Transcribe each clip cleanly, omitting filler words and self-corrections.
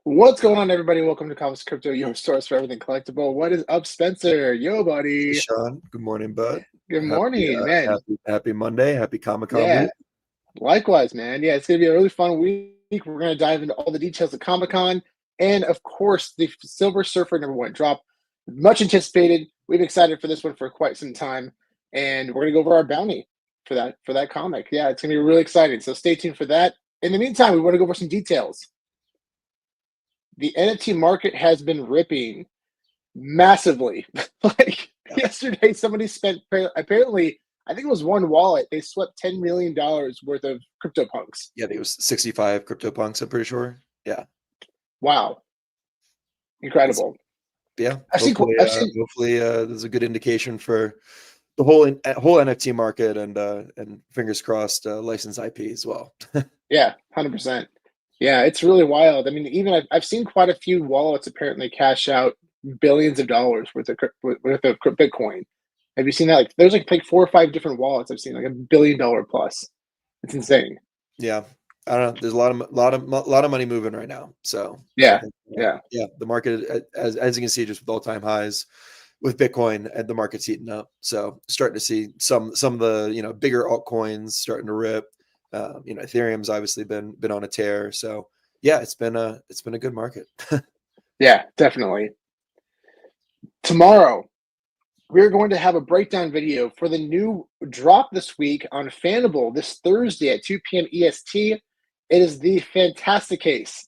What's going on, everybody? Welcome to Comics Crypto, your source for everything collectible. What is up, Spencer? Yo, Hey, buddy. Sean. Good morning, bud. Good Happy, morning, man. happy Monday. Happy Comic-Con Yeah, week. likewise, man. Yeah, it's going to be a really fun week. We're going to dive into all the details of Comic-Con. And, of course, the Silver Surfer #1 drop. Much anticipated. We've been excited for this one for quite some time. And we're going to go over our bounty for that comic. Yeah, it's going to be really exciting. So stay tuned for that. In the meantime, we want to go over some details. The NFT market has been ripping massively. Like yesterday, somebody spent apparently, I think it was one wallet. They swept $10 million worth of CryptoPunks. Yeah, I think it was 65 CryptoPunks, I'm pretty sure. Yeah. Wow, incredible. Yeah. I've seen, Hopefully there's a good indication for the whole NFT market and fingers crossed licensed IP as well. yeah, 100%. Yeah, it's really wild. I mean, even I've seen quite a few wallets apparently cash out billions of dollars worth of Bitcoin. Have you seen that? Like, there's like 4 or 5 different wallets I've seen, like $1 billion plus. It's insane. Yeah. I don't know. There's a lot of money moving right now. So Yeah, yeah, the market, as you can see, just with all-time highs with Bitcoin, and the market's heating up. So starting to see some of the bigger altcoins starting to rip. Ethereum's obviously been on a tear. So yeah, it's been a good market. yeah, definitely. Tomorrow, we're going to have a breakdown video for the new drop this week on Fanable this Thursday at 2 p.m. EST. It is the Fantastic Case.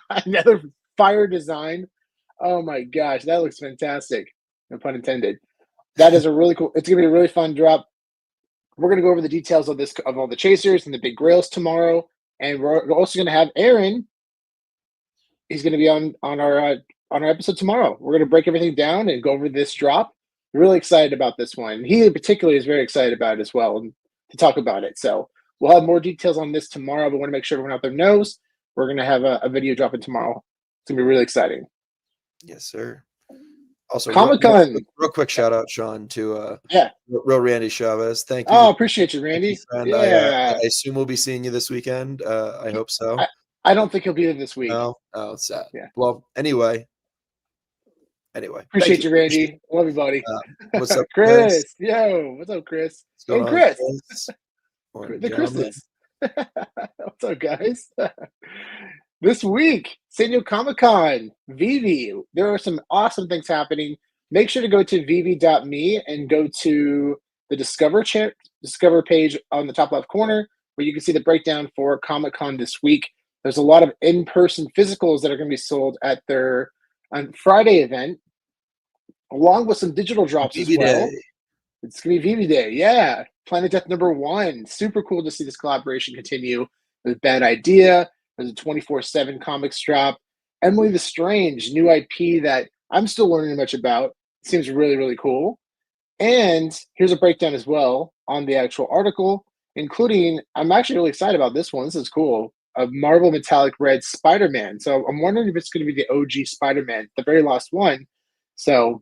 Another fire design. Oh my gosh, that looks fantastic. No pun intended. That is a really cool, it's going to be a really fun drop. We're going to go over the details of all the chasers and the big grails tomorrow. And we're also going to have Aaron. He's going to be on our episode tomorrow. We're going to break everything down and go over this drop. Really excited about this one. He particularly is very excited about it as well, and to talk about it. So we'll have more details on this tomorrow, but want to make sure everyone out there knows we're going to have a video dropping tomorrow. It's going to be really exciting. Yes, sir. Also, Comic-Con. Real quick shout out, Sean, to yeah, real Randy Chavez. Thank you. Oh, appreciate you, Randy. I assume we'll be seeing you this weekend. I hope so. I don't think he'll be there this week. No, it's sad. Yeah. Well, anyway. Appreciate you, Randy. Love you, buddy. What's up, Chris? Yo, what's up, Chris? What's Hey, Chris. The Christmas. What's up, guys? This week, San Diego Comic-Con, VeVe. There are some awesome things happening. Make sure to go to VeVe.me and go to the Discover page on the top left corner, where you can see the breakdown for Comic-Con this week. There's a lot of in-person physicals that are going to be sold at their Friday event, along with some digital drops as well. It's going to be VeVe Day. Yeah. Planet Death #1. Super cool to see this collaboration continue. There's Bad Idea. There's a 24/7 comics drop. Emily the Strange, new IP that I'm still learning much about. Seems really, really cool. And here's a breakdown as well on the actual article, including, I'm actually really excited about this one. This is cool. A Marvel Metallic Red Spider-Man. So I'm wondering if it's going to be the OG Spider-Man, the very last one. So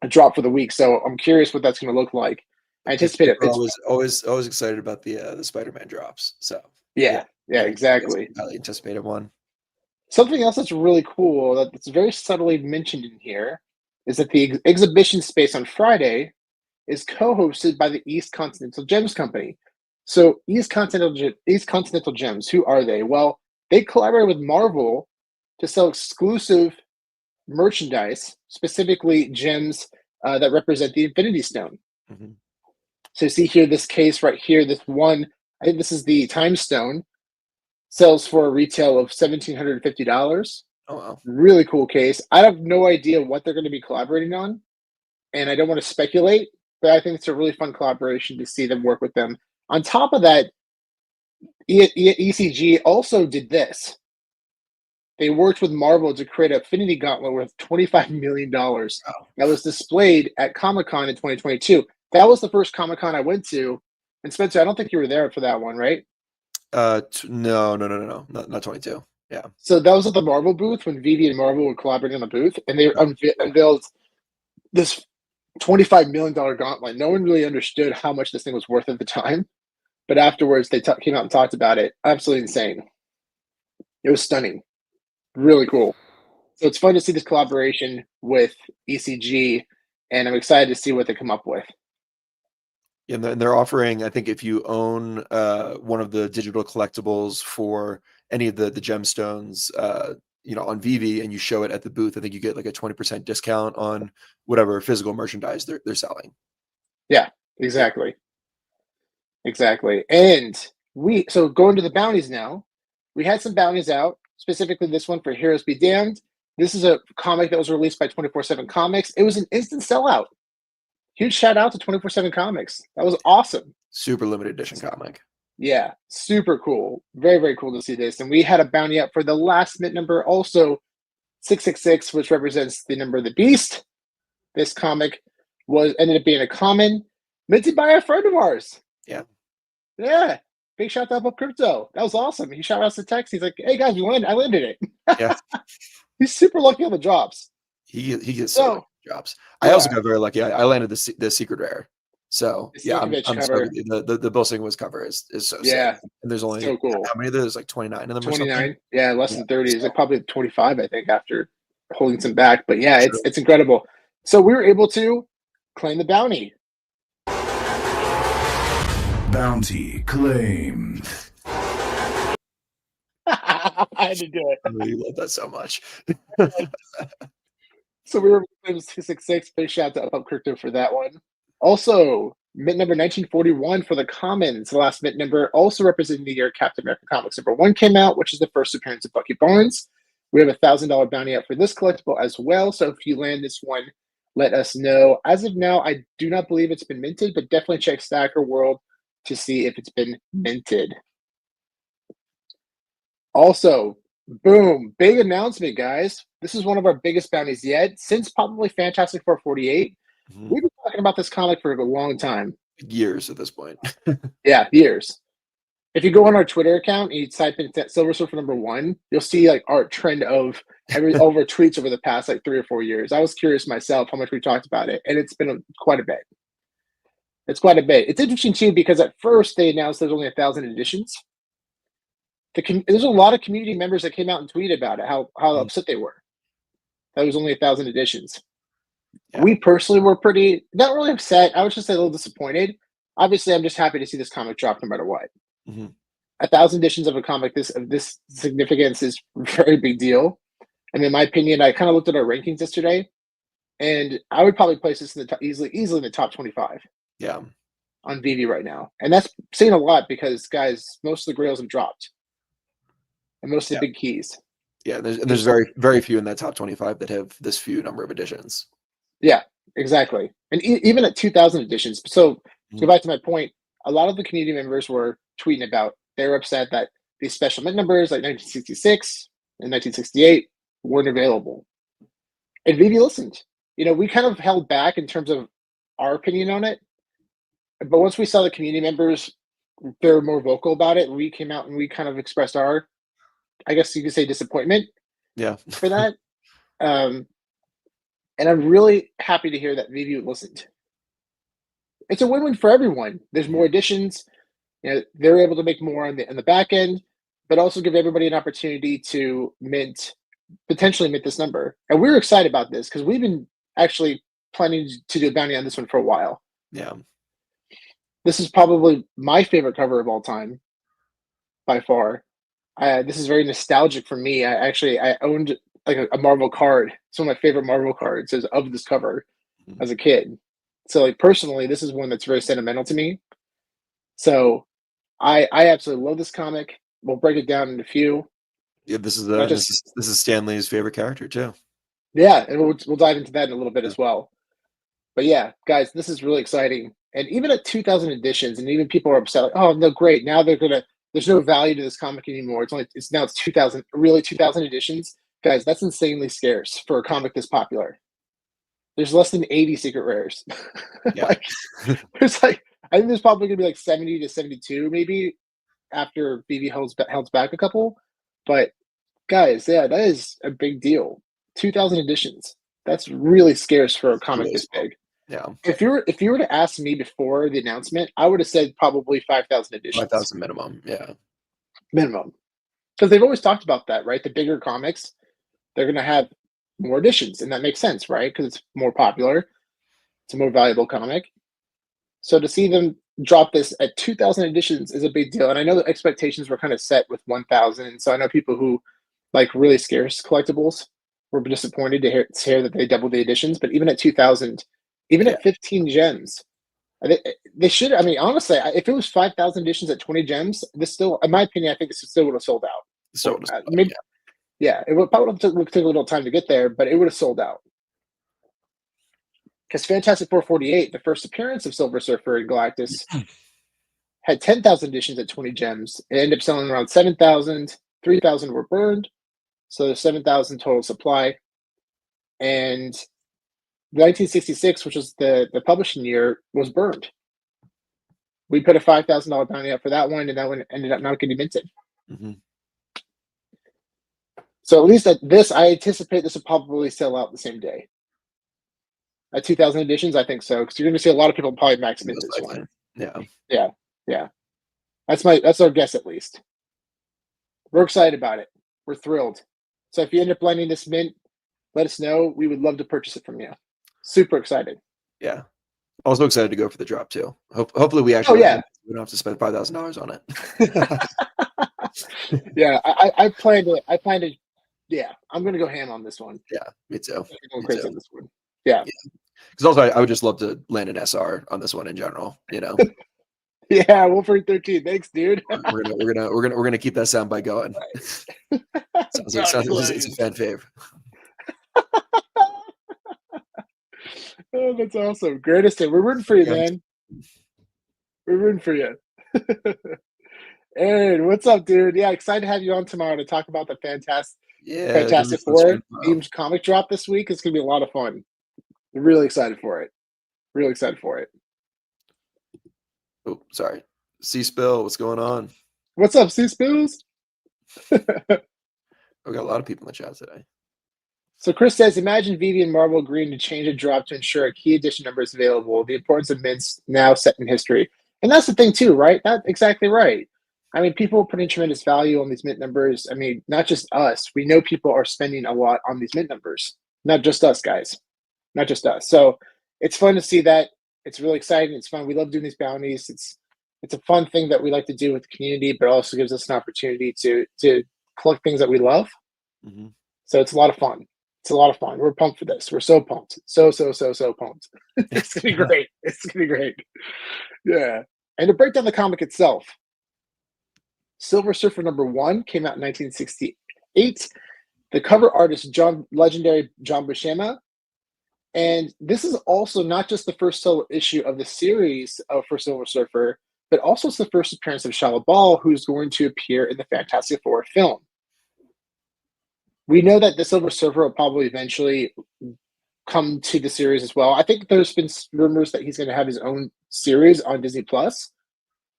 a drop for the week. So I'm curious what that's going to look like. I anticipate it. Always excited about the Spider-Man drops. So yeah, exactly. Highly anticipated one. Something else that's really cool that's very subtly mentioned in here is that the exhibition space on Friday is co-hosted by the East Continental Gems Company. So East Continental Gems, who are they? Well, they collaborate with Marvel to sell exclusive merchandise, specifically gems that represent the Infinity Stone. Mm-hmm. So see here, this case right here, this one, I think this is the Time Stone, sells for a retail of $1,750. Oh, wow. Really cool case. I have no idea what they're going to be collaborating on, and I don't want to speculate, but I think it's a really fun collaboration to see them work with them. On top of that, ECG also did this. They worked with Marvel to create an Infinity Gauntlet worth $25 million. Wow. That was displayed at Comic-Con in 2022. That was the first Comic-Con I went to. And Spencer, I don't think you were there for that one, right? No, not 22. Yeah. So that was at the Marvel booth when VeVe and Marvel were collaborating on the booth, and they unveiled this $25 million gauntlet. No one really understood how much this thing was worth at the time. but afterwards they came out and talked about it. Absolutely insane. It was stunning. Really cool. So it's fun to see this collaboration with ECG, and I'm excited to see what they come up with. And they're offering, I think if you own one of the digital collectibles for any of the gemstones, on VeVe, and you show it at the booth, I think you get like a 20% discount on whatever physical merchandise they're selling. Yeah, exactly. Exactly. And so going to the bounties now, we had some bounties out, specifically this one for Heroes Be Damned. This is a comic that was released by 24/7 Comics. It was an instant sellout. Huge shout out to 24/7 Comics. That was awesome. Super limited edition comic. Yeah, super cool. Very, very cool to see this. And we had a bounty up for the last mint number, also 666, which represents the number of the beast. This comic ended up being a common minted by a friend of ours. Yeah. Yeah. Big shout out to Crypto. That was awesome. He shot us a text. He's like, "Hey guys, we won. I landed it." Yeah. He's super lucky on the drops. He gets so lucky drops. Yeah. I also got very lucky. I landed the secret rare. So yeah, I'm the Bill Sienkiewicz cover is so sick. And there's only so cool. How many of those? Like 29 of them 29. Or something? Yeah, less than 30. It's like probably 25, I think, after holding some back. But yeah, it's incredible. So we were able to claim the bounty. Bounty claimed. I had to do it. I really love that so much. So we were 666. Big shout out to Up Crypto for that one. Also, mint number 1941 for the Commons, the last mint number, also representing the year Captain America Comics number 1 came out, which is the first appearance of Bucky Barnes. We have a $1,000 bounty out for this collectible as well. So if you land this one, let us know. As of now, I do not believe it's been minted, but definitely check Stacker World to see if it's been minted. Also, boom, big announcement, guys. This is one of our biggest bounties yet, since probably Fantastic Four 48. Mm-hmm. We've been talking about this comic for a long time. Years at this point. Yeah, years. If you go on our Twitter account and you type in Silver Surfer number 1, you'll see like our trend of all of our tweets over the past like 3 or 4 years. I was curious myself how much we talked about it, and it's been quite a bit. It's quite a bit. It's interesting too because at first they announced there's only 1,000 editions. There's a lot of community members that came out and tweeted about it, how upset they were. That was only 1,000 editions. Yeah. We personally were not really upset. I was just a little disappointed. Obviously, I'm just happy to see this comic drop no matter what. Mm-hmm. 1,000 editions of a comic of this significance is a very big deal. And in my opinion, I kind of looked at our rankings yesterday, and I would probably place this in the top, easily in the top 25. Yeah, on VeVe right now, and that's saying a lot because guys, most of the grails have dropped, and most of the big keys. Yeah, there's very very few in that top 25 that have this few number of editions. Yeah, exactly, and even at 2,000 editions. So to go back to my point, a lot of the community members were tweeting about they were upset that these special mint numbers like 1966 and 1968 weren't available, and VeVe listened. We kind of held back in terms of our opinion on it. But once we saw the community members, they were more vocal about it. We came out and we kind of expressed our, I guess you could say, disappointment. Yeah. For that. And I'm really happy to hear that VeVe listened. It's a win-win for everyone. There's more editions. They're able to make more on the back end, but also give everybody an opportunity to potentially mint this number. And we're excited about this because we've been actually planning to do a bounty on this one for a while. Yeah. This is probably my favorite cover of all time, by far. This is very nostalgic for me. I owned like a Marvel card. It's one of my favorite Marvel cards of this cover as a kid. So like personally, this is one that's very sentimental to me. So I absolutely love this comic. We'll break it down in a few. Yeah, this is Stan Lee's favorite character too. Yeah, and we'll dive into that in a little bit as well. But yeah, guys, this is really exciting. And even at 2,000 editions, and even people are upset, like, oh no, great, now there's no value to this comic anymore. It's 2,000, really 2,000 editions. Guys, that's insanely scarce for a comic this popular. There's less than 80 secret rares. Yeah. I think there's probably gonna be like 70 to 72 maybe after VeVe holds back a couple. But guys, yeah, that is a big deal. 2,000 editions. That's really scarce for a comic this big. Yeah, If you were to ask me before the announcement, I would have said probably 5,000 editions 5,000 minimum. Yeah, minimum, because they've always talked about that, right? The bigger comics, they're going to have more editions, and that makes sense, right? Because it's more popular, it's a more valuable comic. So to see them drop this at 2,000 editions is a big deal. And I know the expectations were kind of set with 1,000. So I know people who like really scarce collectibles were disappointed to hear that they doubled the editions. But even at 2,000, even yeah. at 15 gems, they should. I mean, honestly, if it was 5,000 editions at 20 gems, this still, in my opinion, I think this still would have sold out. So Or, maybe, yeah, it would probably took a little time to get there, but it would have sold out. Because Fantastic 448, the first appearance of Silver Surfer and Galactus, had 10,000 editions at 20 gems. It ended up selling around 7,000. 3,000 were burned. So there's 7,000 total supply. And 1966, which was the publishing year, was burned. We put a $5,000 bounty up for that one, and that one ended up not getting minted. Mm-hmm. So at least at this, I anticipate this will probably sell out the same day. At 2,000 editions, I think so, because you're going to see a lot of people probably max mint this one. Yeah. That's our guess at least. We're excited about it. We're thrilled. So if you end up landing this mint, let us know. We would love to purchase it from you. Super excited. Yeah. Also excited to go for the drop too. Hopefully we actually we don't have to spend $5,000 on it. Yeah, I plan to. Yeah, I'm gonna go ham on this one. Yeah, me too. Go crazy on this one. Yeah. Because also I would just love to land an SR on this one in general. Yeah, Wolverine 13. Thanks, dude. we're gonna keep that soundbite going. sounds like it's a fan fave. Oh, that's awesome. Greatest hit. We're rooting for you, man. We're rooting for you. Aaron, what's up, dude? Yeah, excited to have you on tomorrow to talk about the Fantastic Four themed comic drop this week. It's gonna be a lot of fun. I'm really excited for it. Really excited for it. Oh, sorry. C-Spill, what's going on? What's up, C-Spills? We got a lot of people in the chat today. So Chris says, imagine VeVe and Marvel agreeing to change a drop to ensure a key edition number is available. The importance of mints now set in history. And that's the thing too, right? That's exactly right. I mean, people are putting tremendous value on these mint numbers. I mean, not just us. We know people are spending a lot on these mint numbers. Not just us, guys. Not just us. So it's fun to see that. It's really exciting. It's fun. We love doing these bounties. It's a fun thing that we like to do with the community, but also gives us an opportunity to collect things that we love. Mm-hmm. So it's a lot of fun. It's a lot of fun. We're pumped for this. We're so pumped. So pumped. It's going to be great. It's going to be great. Yeah. And to break down the comic itself, Silver Surfer #1 came out in 1968. The cover artist, legendary John Buscema. And this is also not just the first solo issue of the series for Silver Surfer, but also it's the first appearance of Shia LaBeouf, who's going to appear in the Fantastic Four film. We know that the Silver Surfer will probably eventually come to the series as well. I think there's been rumors that he's going to have his own series on Disney Plus.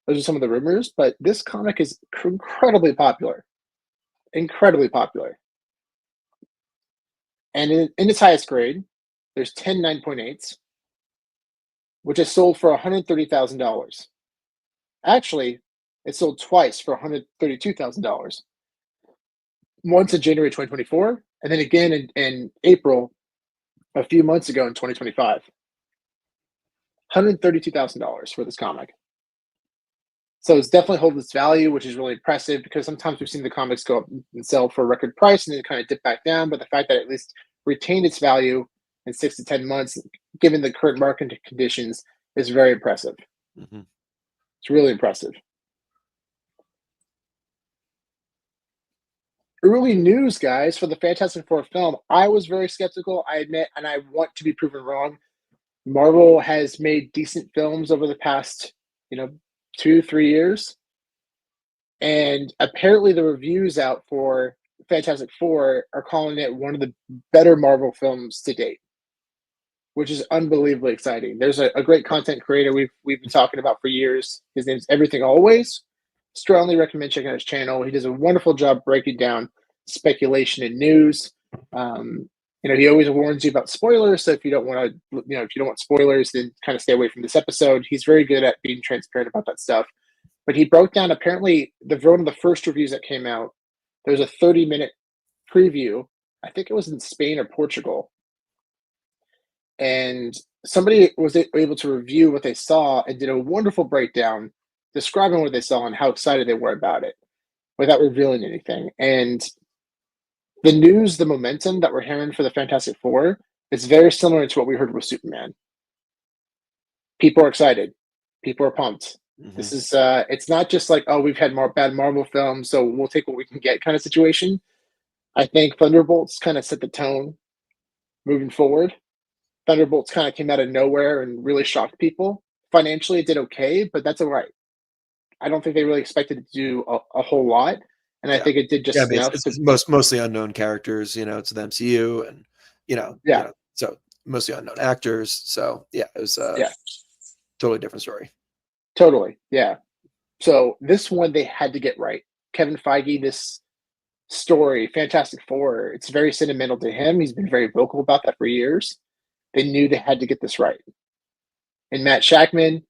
Those are some of the rumors, but this comic is incredibly popular. Incredibly popular. And in its highest grade, there's 10 9.8s, which is sold for $130,000. Actually, it sold twice for $132,000. Once in January 2024, and then again in April, a few months ago in 2025. $132,000 for this comic. So it's definitely holding its value, which is really impressive because sometimes we've seen the comics go up and sell for a record price and then kind of dip back down. But the fact that it at least retained its value in 6 to 10 months, given the current market conditions, is very impressive. Mm-hmm. It's really impressive. Early news, guys, for the Fantastic Four film. I was very skeptical, I admit, and I want to be proven wrong. Marvel has made decent films over the past, 2-3 years. And apparently the reviews out for Fantastic Four are calling it one of the better Marvel films to date, which is unbelievably exciting. There's a great content creator we've been talking about for years. His name's Everything Always. Strongly recommend checking out his channel. He does a wonderful job breaking down speculation and news. He always warns you about spoilers. So if you don't want to, if you don't want spoilers, then kind of stay away from this episode. He's very good at being transparent about that stuff. But he broke down, apparently, one of the first reviews that came out, there was a 30-minute preview. I think it was in Spain or Portugal. And somebody was able to review what they saw and did a wonderful breakdown describing what they saw and how excited they were about it without revealing anything. And the news, the momentum that we're hearing for the Fantastic Four is very similar to what we heard with Superman. People are excited. People are pumped. Mhm. This is it's not just like, oh, we've had more bad Marvel films, so we'll take what we can get kind of situation. I think Thunderbolts kind of set the tone moving forward. Thunderbolts kind of came out of nowhere and really shocked people. Financially, it did okay, but that's all right. I don't think they really expected it to do a whole lot, and I think it did just enough. It's mostly unknown characters. It's the MCU, and so mostly unknown actors. So yeah, it was totally different story. Totally, yeah. So this one they had to get right. Kevin Feige, this story, Fantastic Four, it's very sentimental to him. He's been very vocal about that for years. They knew they had to get this right. And Matt Shakman,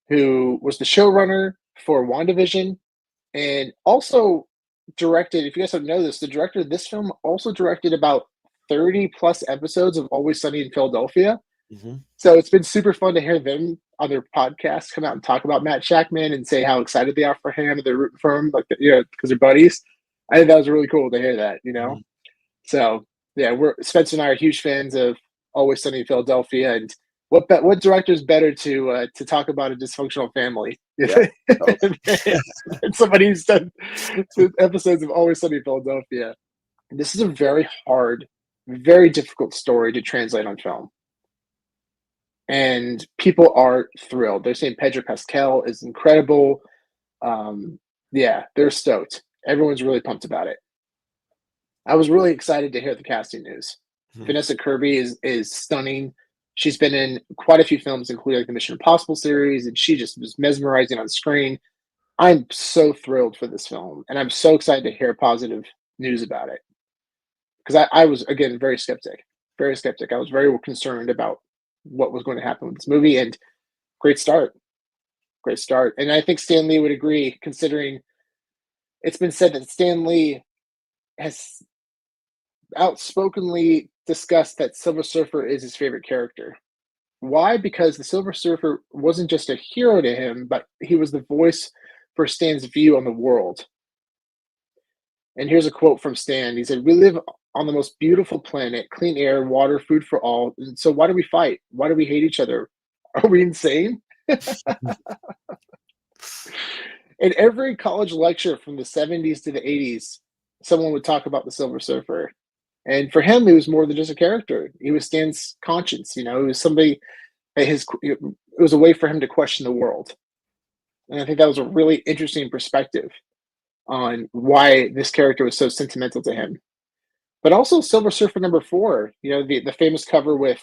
who was the showrunner for WandaVision and also directed, if you guys don't know this, the director of this film also directed about 30 plus episodes of Always Sunny in Philadelphia. Mm-hmm. So it's been super fun to hear them on their podcast come out and talk about Matt Shakman and say how excited they are for him and they're rooting for him, because they're buddies. I think that was really cool to hear that, Mm-hmm. So yeah, Spencer and I are huge fans of Always Sunny in Philadelphia, and what director is better to talk about a dysfunctional family than somebody who's done episodes of Always Sunny in Philadelphia. This is a very hard, very difficult story to translate on film. And people are thrilled. They're saying Pedro Pascal is incredible. They're stoked. Everyone's really pumped about it. I was really excited to hear the casting news. Mm-hmm. Vanessa Kirby is stunning. She's been in quite a few films, including the Mission Impossible series, and she just was mesmerizing on screen. I'm so thrilled for this film, and I'm so excited to hear positive news about it. Because I was, again, very skeptic. Very skeptic. I was very concerned about what was going to happen with this movie, and great start. Great start. And I think Stan Lee would agree, considering it's been said that Stan Lee has outspokenly discussed that Silver Surfer is his favorite character. Why? Because the Silver Surfer wasn't just a hero to him, but he was the voice for Stan's view on the world. And here's a quote from Stan. He said, "We live on the most beautiful planet, clean air, water, food for all. And so why do we fight? Why do we hate each other? Are we insane?" In every college lecture from the 70s to the 80s, someone would talk about the Silver Surfer. And for him, it was more than just a character. He was Stan's conscience. It was somebody, it was a way for him to question the world. And I think that was a really interesting perspective on why this character was so sentimental to him. But also Silver Surfer #4, the famous cover with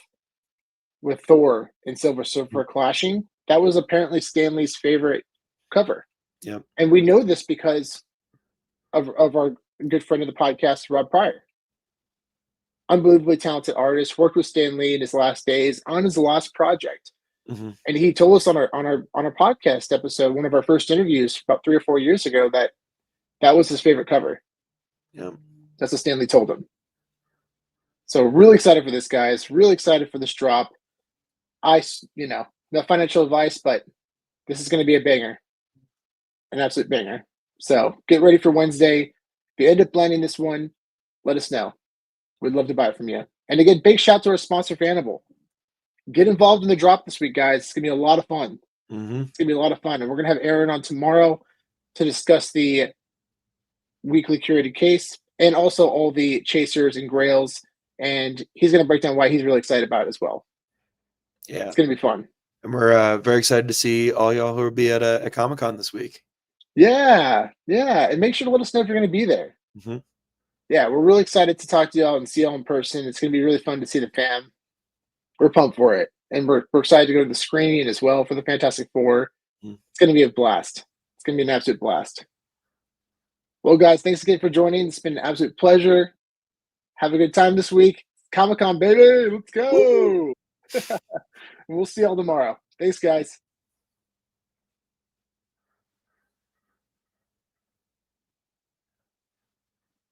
Thor and Silver Surfer clashing, that was apparently Stan Lee's favorite cover. Yep. And we know this because of our good friend of the podcast, Rob Pryor. Unbelievably talented artist, worked with Stan Lee in his last days on his last project. Mm-hmm. And he told us on our podcast episode, one of our first interviews about 3 or 4 years ago, that was his favorite cover. Yep. That's what Stan Lee told him. So really excited for this, guys. Really excited for this drop. No financial advice, but this is going to be a banger. An absolute banger. So get ready for Wednesday. If you end up landing this one, let us know. We'd love to buy it from you. And again, big shout to our sponsor, Fanable. Get involved in the drop this week, guys. It's going to be a lot of fun. Mm-hmm. It's going to be a lot of fun. And we're going to have Aaron on tomorrow to discuss the weekly curated case and also all the chasers and grails. And he's going to break down why he's really excited about it as well. Yeah. It's going to be fun. And we're very excited to see all y'all who will be at Comic-Con this week. Yeah. And make sure to let us know if you're going to be there. Mm-hmm. Yeah, we're really excited to talk to y'all and see y'all in person. It's going to be really fun to see the fam. We're pumped for it. And we're excited to go to the screening as well for the Fantastic Four. Mm-hmm. It's going to be a blast. It's going to be an absolute blast. Well, guys, thanks again for joining. It's been an absolute pleasure. Have a good time this week. Comic-Con, baby. Let's go. We'll see y'all tomorrow. Thanks, guys.